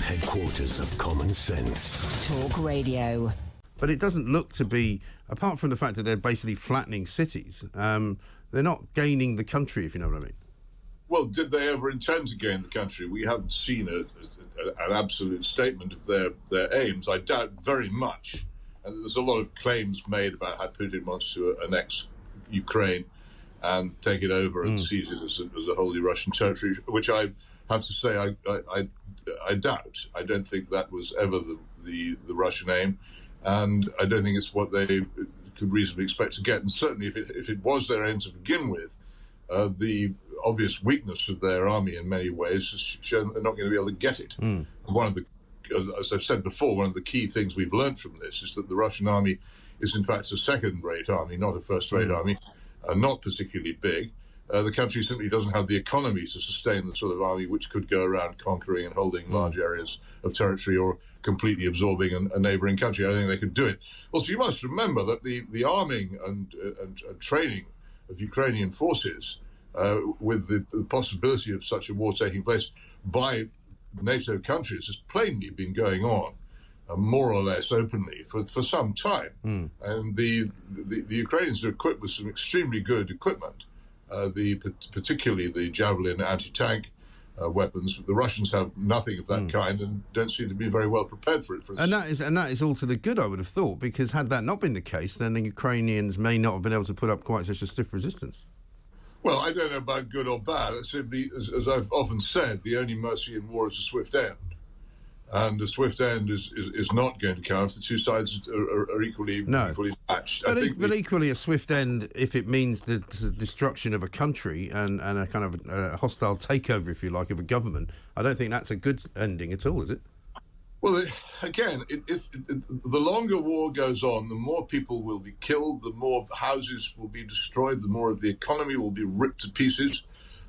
headquarters of common sense. Talk Radio. But it doesn't look to be, apart from the fact that they're basically flattening cities, they're not gaining the country, if you know what I mean. Well, did they ever intend to gain the country? We haven't seen an absolute statement of their aims. I doubt very much. And there's a lot of claims made about how Putin wants to annex Ukraine and take it over and seize it as a wholly Russian territory, which I have to say I doubt. I don't think that was ever the Russian aim, and I don't think it's what they could reasonably expect to get. And certainly, if it was their aim to begin with, the obvious weakness of their army in many ways has shown that they're not going to be able to get it. One of the, as I've said before, one of the key things we've learned from this is that the Russian army is in fact a second-rate army, not a first-rate army, not particularly big. The country simply doesn't have the economy to sustain the sort of army which could go around conquering and holding large areas of territory or completely absorbing a neighbouring country. I don't think they could do it. Also, you must remember that the arming and training of Ukrainian forces, with the possibility of such a war taking place by NATO countries, has plainly been going on more or less openly for some time. And the Ukrainians are equipped with some extremely good equipment, particularly the Javelin anti-tank weapons. The Russians have nothing of that kind and don't seem to be very well prepared for it. And that is all to the good, I would have thought, because had that not been the case, then the Ukrainians may not have been able to put up quite such a stiff resistance. Well, I don't know about good or bad. As I've often said, the only mercy in war is a swift end. And a swift end is not going to come if the two sides are equally matched. But equally a swift end if it means the destruction of a country and a kind of a hostile takeover, if you like, of a government. I don't think that's a good ending at all, is it? Well, again, if the longer war goes on, the more people will be killed, the more houses will be destroyed, the more of the economy will be ripped to pieces,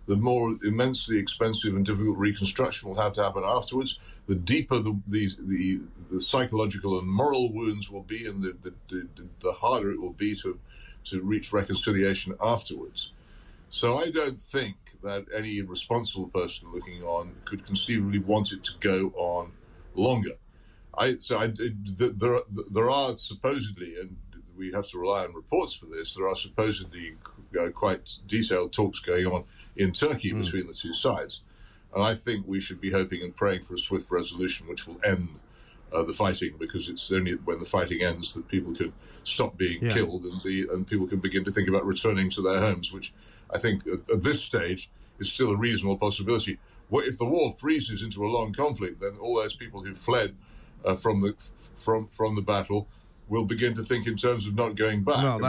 the more immensely expensive and difficult reconstruction will have to happen afterwards, the deeper the psychological and moral wounds will be, and the harder it will be to reach reconciliation afterwards. So I don't think that any responsible person looking on could conceivably want it to go on longer. There are supposedly, and we have to rely on reports for this, there are supposedly quite detailed talks going on in Turkey between the two sides. And I think we should be hoping and praying for a swift resolution which will end the fighting, because it's only when the fighting ends that people can stop being killed and people can begin to think about returning to their homes, which I think at this stage is still a reasonable possibility. If the war freezes into a long conflict, then all those people who fled from the battle will begin to think in terms of not going back. Well,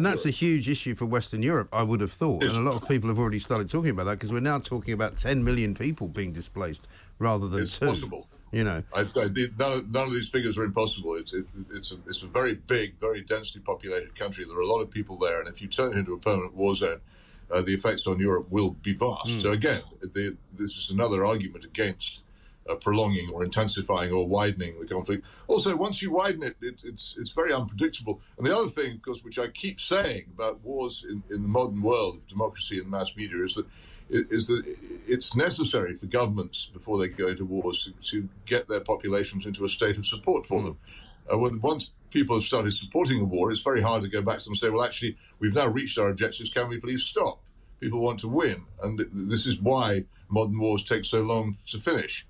that's a huge issue for Western Europe, I would have thought, and a lot of people have already started talking about that, because we're now talking about 10 million people being displaced rather than it's 2. Possible. You know, none of these figures are impossible. It's a very big, very densely populated country. There are a lot of people there, and if you turn it into a permanent war zone, the effects on Europe will be vast. So again, this is another argument against prolonging or intensifying or widening the conflict. Also, once you widen it, it's very unpredictable. And the other thing, of course, which I keep saying about wars in the modern world of democracy and mass media, is that it's necessary for governments, before they go into wars, to get their populations into a state of support for them. Once people have started supporting a war, it's very hard to go back to them and say, well, actually, we've now reached our objectives, can we please stop? People want to win, and this is why modern wars take so long to finish.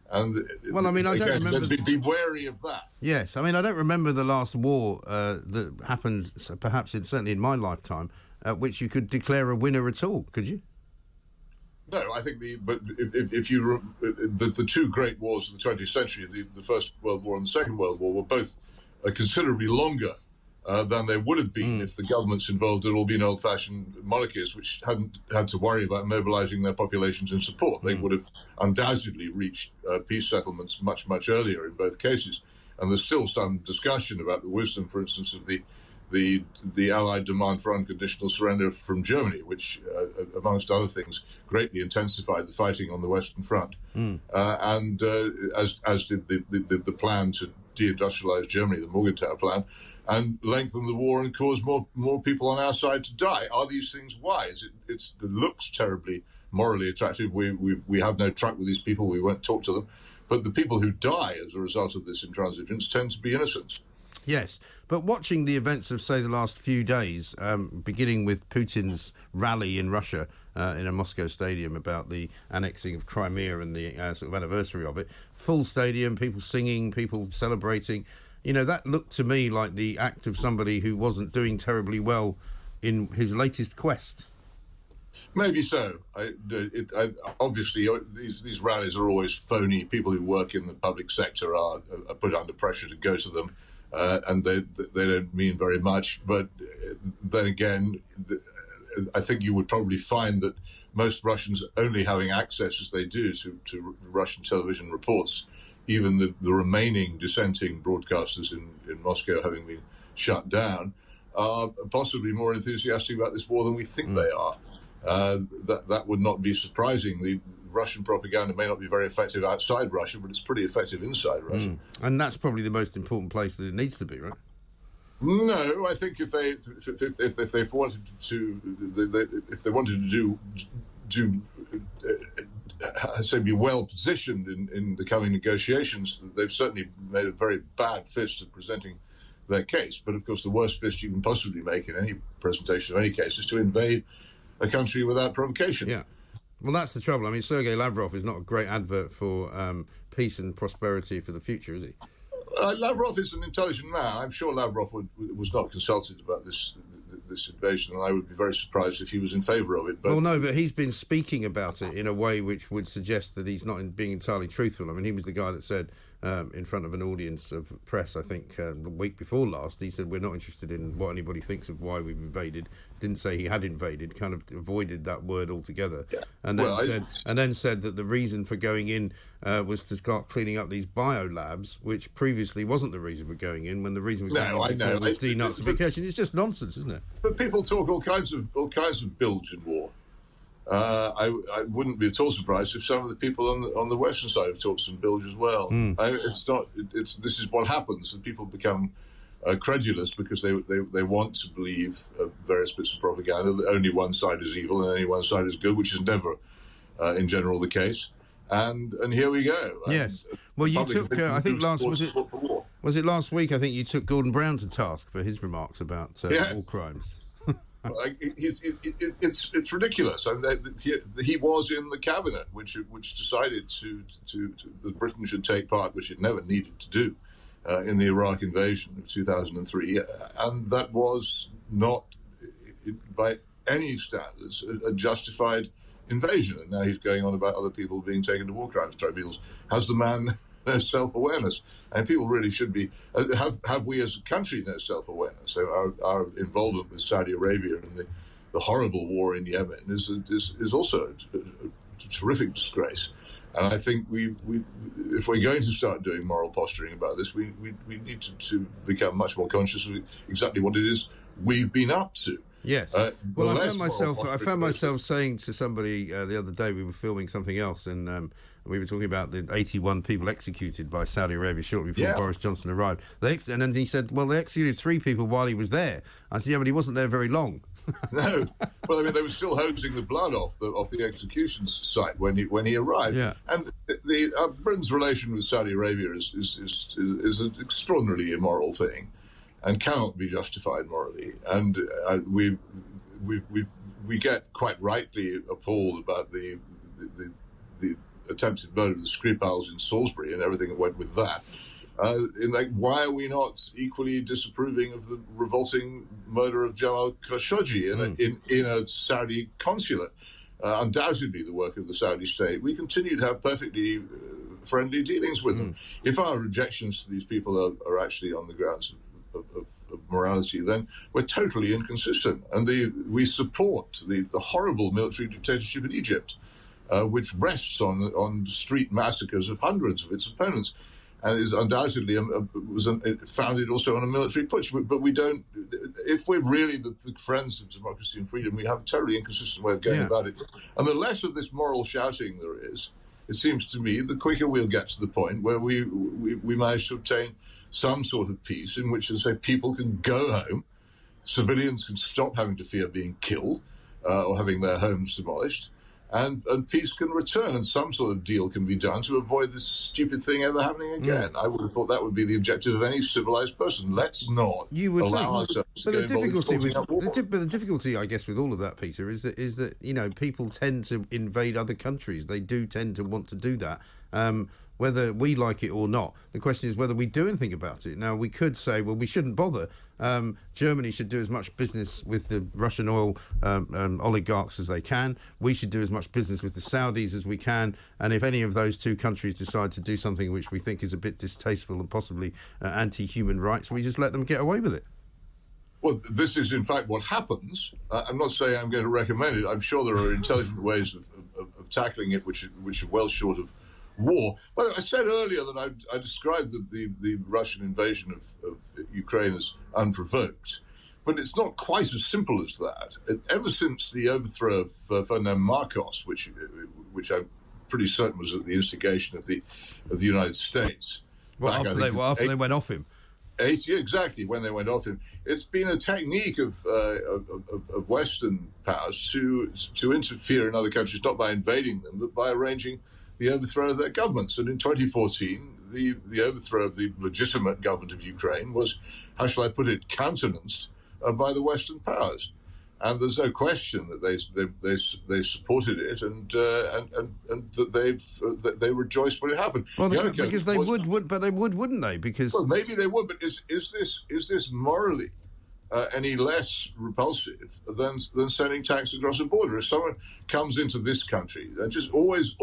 And well, I mean, I don't remember. Be wary of that. Yes, I mean, I don't remember the last war that happened, perhaps certainly in my lifetime, at which you could declare a winner at all, could you? No, I think the two great wars of the 20th century, the First World War and the Second World War, were both considerably longer than they would have been if the governments involved had all been old-fashioned monarchies, which hadn't had to worry about mobilizing their populations in support. They would have undoubtedly reached peace settlements much, much earlier in both cases. And there's still some discussion about the wisdom, for instance, of the Allied demand for unconditional surrender from Germany, which, amongst other things, greatly intensified the fighting on the Western Front, and as did the plan to deindustrialize Germany, the Morgenthau plan, and lengthen the war and cause more people on our side to die. Are these things wise? It looks terribly morally attractive. We have no truck with these people. We won't talk to them. But the people who die as a result of this intransigence tend to be innocent. Yes, but watching the events of, say, the last few days, beginning with Putin's rally in Russia in a Moscow stadium about the annexing of Crimea and the sort of anniversary of it, full stadium, people singing, people celebrating, that looked to me like the act of somebody who wasn't doing terribly well in his latest quest. Maybe so. Obviously, these rallies are always phony. People who work in the public sector are put under pressure to go to them. And they don't mean very much. But then again, I think you would probably find that most Russians only having access as they do to Russian television reports, even the remaining dissenting broadcasters in Moscow having been shut down, are possibly more enthusiastic about this war than we think they are. That would not be surprising. The Russian propaganda may not be very effective outside Russia, but it's pretty effective inside Russia. And that's probably the most important place that it needs to be, right? No, I think if they wanted to say be well positioned in the coming negotiations, they've certainly made a very bad fist at presenting their case. But of course, the worst fist you can possibly make in any presentation of any case is to invade a country without provocation. Yeah. Well, that's the trouble. I mean, Sergei Lavrov is not a great advert for peace and prosperity for the future, is he? Lavrov is an intelligent man. I'm sure Lavrov was not consulted about this invasion, and I would be very surprised if he was in favour of it. But well, no, but he's been speaking about it in a way which would suggest that he's not being entirely truthful. I mean, he was the guy that said in front of an audience of press, I think the week before last, he said, we're not interested in what anybody thinks of why we've invaded. Didn't say he had invaded, kind of avoided that word altogether. Yeah. And then said that the reason for going in was to start cleaning up these biolabs, which previously wasn't the reason for going in, when the reason for going in was denazification. It's just nonsense, isn't it? But people talk all kinds of bilge in war. I wouldn't be at all surprised if some of the people on the Western side have talked some bilge as well. This is what happens, and people become credulous because they want to believe various bits of propaganda that only one side is evil and only one side is good, which is never, in general, the case. And here we go. Yes. Well, you took. I think was it last week? I think you took Gordon Brown to task for his remarks about war crimes. It's ridiculous. I mean, he was in the cabinet which decided that Britain should take part, which it never needed to do, in the Iraq invasion of 2003, and that was not, by any standards, a justified invasion. And now he's going on about other people being taken to war crimes tribunals. Has the man no self-awareness? And people really should be. Have we as a country no self-awareness? So our involvement with Saudi Arabia and the horrible war in Yemen is also a terrific disgrace. And I think if we're going to start doing moral posturing about this, we need to become much more conscious of exactly what it is we've been up to. Yes. Well, I found myself saying to somebody the other day, we were filming something else, and we were talking about the 81 people executed by Saudi Arabia shortly before Boris Johnson arrived. And then he said, well, they executed 3 people while he was there. I said, yeah, but he wasn't there very long. No. Well, I mean, they were still hosing the blood off the execution site when he arrived. Yeah. And Britain's relation with Saudi Arabia is an extraordinarily immoral thing, and cannot be justified morally. And we get quite rightly appalled about the attempted murder of the Skripals in Salisbury and everything that went with that. Why are we not equally disapproving of the revolting murder of Jamal Khashoggi in a Saudi consulate? Undoubtedly the work of the Saudi state. We continue to have perfectly friendly dealings with them. If our objections to these people are actually on the grounds of morality, then we're totally inconsistent. And we support the horrible military dictatorship in Egypt, which rests on street massacres of hundreds of its opponents, and is undoubtedly founded also on a military putsch. But we don't. If we're really the friends of democracy and freedom, we have a totally inconsistent way of going about it. And the less of this moral shouting there is, it seems to me, the quicker we'll get to the point where we manage to obtain some sort of peace in which, as I say, people can go home, civilians can stop having to fear being killed or having their homes demolished, and peace can return, and some sort of deal can be done to avoid this stupid thing ever happening again. I would have thought that would be the objective of any civilized person. Let's not You would allow think, ourselves to but get the involved in difficulty causing with war. but the difficulty, I guess, with all of that, Peter, is that people tend to invade other countries. They do tend to want to do that, whether we like it or not. The question is whether we do anything about it. Now, we could say, well, we shouldn't bother. Germany should do as much business with the Russian oil oligarchs as they can. We should do as much business with the Saudis as we can. And if any of those two countries decide to do something which we think is a bit distasteful and possibly anti-human rights, we just let them get away with it. Well, this is in fact what happens. I'm not saying I'm going to recommend it. I'm sure there are intelligent ways of tackling it which are well short of war. Well, I said earlier that I described the Russian invasion of Ukraine as unprovoked, but it's not quite as simple as that. Ever since the overthrow of Ferdinand Marcos, which I'm pretty certain was at the instigation of the United States. After they went off him. Yeah, exactly, when they went off him. It's been a technique of Western powers to interfere in other countries, not by invading them, but by arranging the overthrow of their governments. And in 2014, the overthrow of the legitimate government of Ukraine was, how shall I put it, countenanced by the Western powers. And there's no question that they supported it and that they rejoiced when it happened. Well, because they would, but they wouldn't they? Because maybe they would. But is this morally any less repulsive than sending tanks across the border? If someone comes into this country, and just always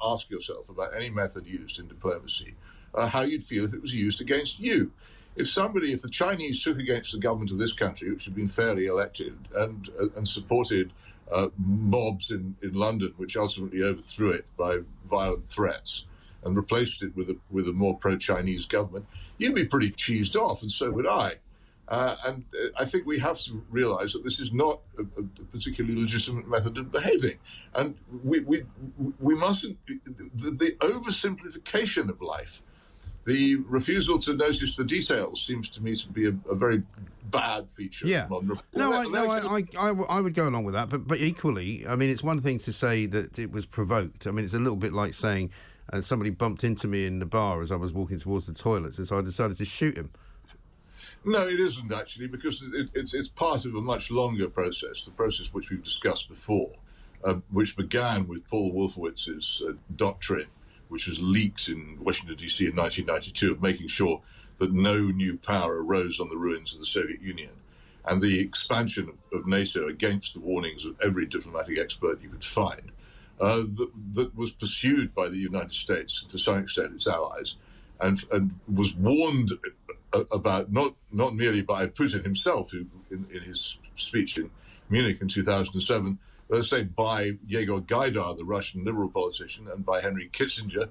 ask yourself about any method used in diplomacy, how you'd feel if it was used against you. If the Chinese took against the government of this country, which had been fairly elected, and supported mobs in London, which ultimately overthrew it by violent threats, and replaced it with a more pro-Chinese government, you'd be pretty cheesed off, and so would I. And I think we have to realise that this is not a particularly legitimate method of behaving, and we mustn't. The oversimplification of life. The refusal to notice the details seems to me to be a very bad feature. Yeah. Of modern I would go along with that, but equally, I mean, it's one thing to say that it was provoked. I mean, it's a little bit like saying somebody bumped into me in the bar as I was walking towards the toilets, and so I decided to shoot him. No, it isn't actually, because it's part of a much longer process, the process which we've discussed before, which began with Paul Wolfowitz's doctrine, which was leaked in Washington, D.C. in 1992, of making sure that no new power arose on the ruins of the Soviet Union, and the expansion of NATO against the warnings of every diplomatic expert you could find, that was pursued by the United States, to some extent its allies, and was warned about not merely by Putin himself, who in his speech in Munich in 2007, let's say by Yegor Gaidar, the Russian liberal politician, and by Henry Kissinger,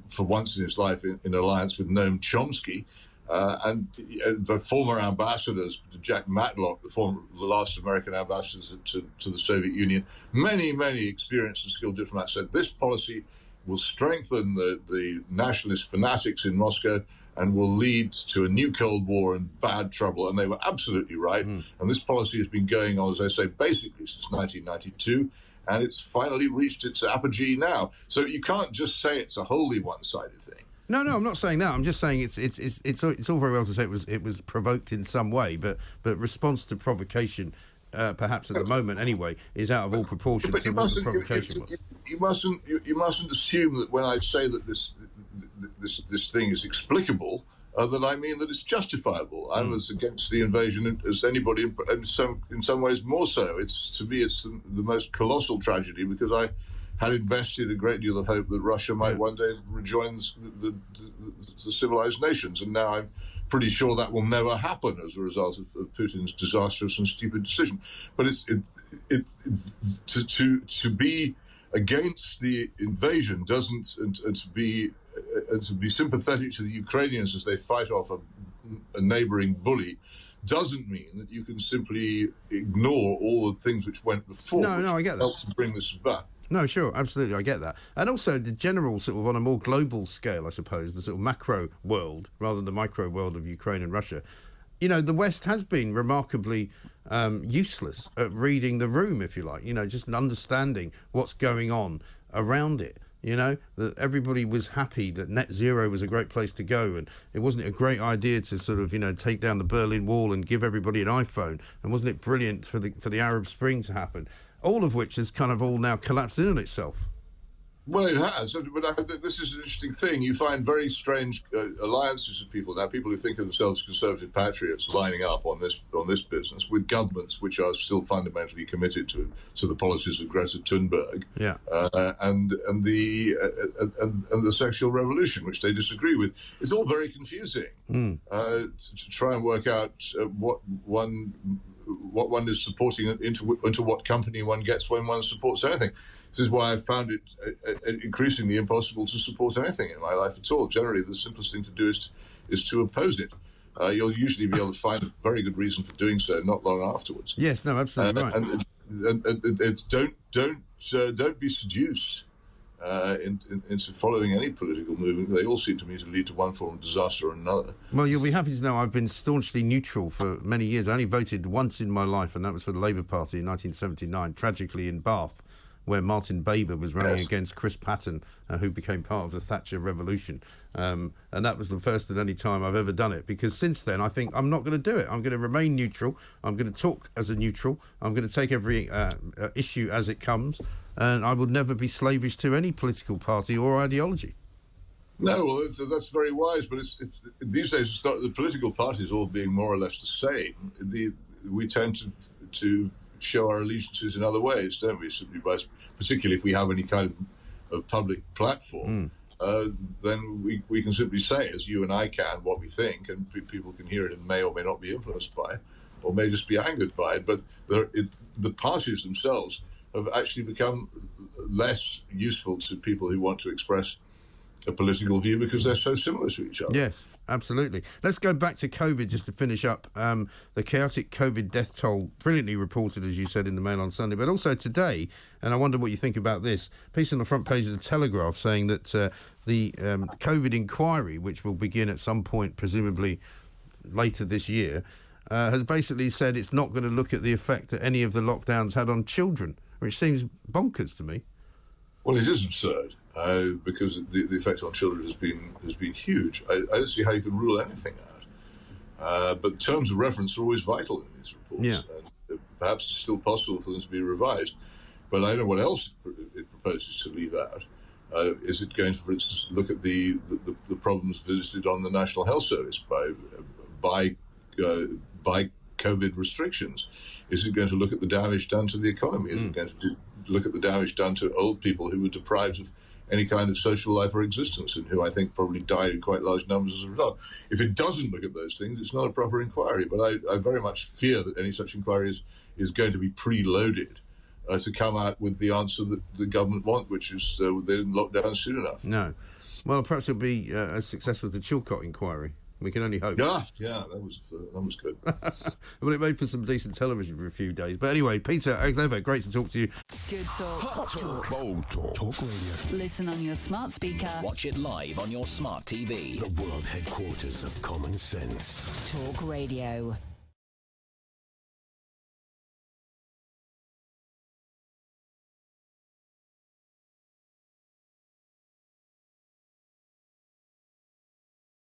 for once in his life in alliance with Noam Chomsky, and the former ambassadors, Jack Matlock, the last American ambassador to the Soviet Union, many experienced and skilled diplomats said this policy will strengthen the nationalist fanatics in Moscow and will lead to a new Cold War and bad trouble. And they were absolutely right. And this policy has been going on, as I say, basically since 1992, and it's finally reached its apogee now. So you can't just say it's a wholly one-sided thing. No, I'm not saying that. I'm just saying it's all very well to say it was provoked in some way, but response to provocation, perhaps at the moment anyway, is out of all proportion to what the provocation was. You mustn't assume that when I say that this thing is explicable, that I mean that it's justifiable. I'm as against the invasion as anybody, and in some ways more so. To me, it's the most colossal tragedy, because I had invested a great deal of hope that Russia might one day rejoin the civilized nations, and now I'm pretty sure that will never happen as a result of Putin's disastrous and stupid decision. But to be against the invasion doesn't, and to be sympathetic to the Ukrainians as they fight off a neighbouring bully, doesn't mean that you can simply ignore all the things which went before. No, I get that. Helps to bring this about. No, sure, absolutely, I get that. And also the general sort of on a more global scale, I suppose, the sort of macro world rather than the micro world of Ukraine and Russia. you know, the West has been remarkably useless at reading the room, if you like, you know, just understanding what's going on around it. You know, that everybody was happy that net zero was a great place to go, and it wasn't a great idea to sort of, you know, take down the Berlin Wall and give everybody an iPhone, and wasn't it brilliant for the Arab Spring to happen? All of which has kind of all now collapsed in on itself. Well, it has, but this is an interesting thing. You find very strange alliances of people now. People who think of themselves conservative patriots lining up on this business with governments which are still fundamentally committed to the policies of Greta Thunberg, and the sexual revolution, which they disagree with. It's all very confusing to try and work out what one is supporting, into what company one gets when one supports anything. This is why I've found it increasingly impossible to support anything in my life at all. Generally, the simplest thing to do is to oppose it. You'll usually be able to find a very good reason for doing so not long afterwards. Yes, no, absolutely right. And don't be seduced into following any political movement. They all seem to me to lead to one form of disaster or another. Well, you'll be happy to know I've been staunchly neutral for many years. I only voted once in my life, and that was for the Labour Party in 1979, tragically in Bath, where Martin Baber was running against Chris Patten, who became part of the Thatcher Revolution. And that was the first and only time I've ever done it, because since then I think I'm not going to do it. I'm going to remain neutral. I'm going to talk as a neutral. I'm going to take every issue as it comes, and I will never be slavish to any political party or ideology. No, well, that's very wise, but it's these days it's not the political parties all being more or less the same. We tend to show our allegiances in other ways, don't we? Simply particularly if we have any kind of public platform, then we can simply say, as you and I can, what we think, and people can hear it and may or may not be influenced by it, or may just be angered by it. But the parties themselves have actually become less useful to people who want to express a political view because they're so similar to each other. Yes, absolutely. Let's go back to COVID just to finish up. The chaotic COVID death toll, brilliantly reported, as you said, in the Mail on Sunday, but also today, and I wonder what you think about this, piece on the front page of the Telegraph saying that the COVID inquiry, which will begin at some point, presumably later this year, has basically said it's not going to look at the effect that any of the lockdowns had on children, which seems bonkers to me. Well, it is absurd. Because the effect on children has been huge. I don't see how you can rule anything out. But terms of reference are always vital in these reports. Yeah. And perhaps it's still possible for them to be revised. But I don't know what else it proposes to leave out. Is it going to, for instance, look at the problems visited on the National Health Service by COVID restrictions? Is it going to look at the damage done to the economy? Is it going to look at the damage done to old people who were deprived of any kind of social life or existence, and who I think probably died in quite large numbers as a result? If it doesn't look at those things, it's not a proper inquiry. But I very much fear that any such inquiry is going to be preloaded to come out with the answer that the government want, which is they didn't lock down soon enough. No. Well, perhaps it'll be as successful as the Chilcot inquiry. We can only hope. Yeah, that was good. Well, it made for some decent television for a few days. But anyway, Peter, as ever, great to talk to you. Good talk. Hot talk. Bold talk. Talk radio. Listen on your smart speaker. Watch it live on your smart TV. The world headquarters of common sense. Talk Radio.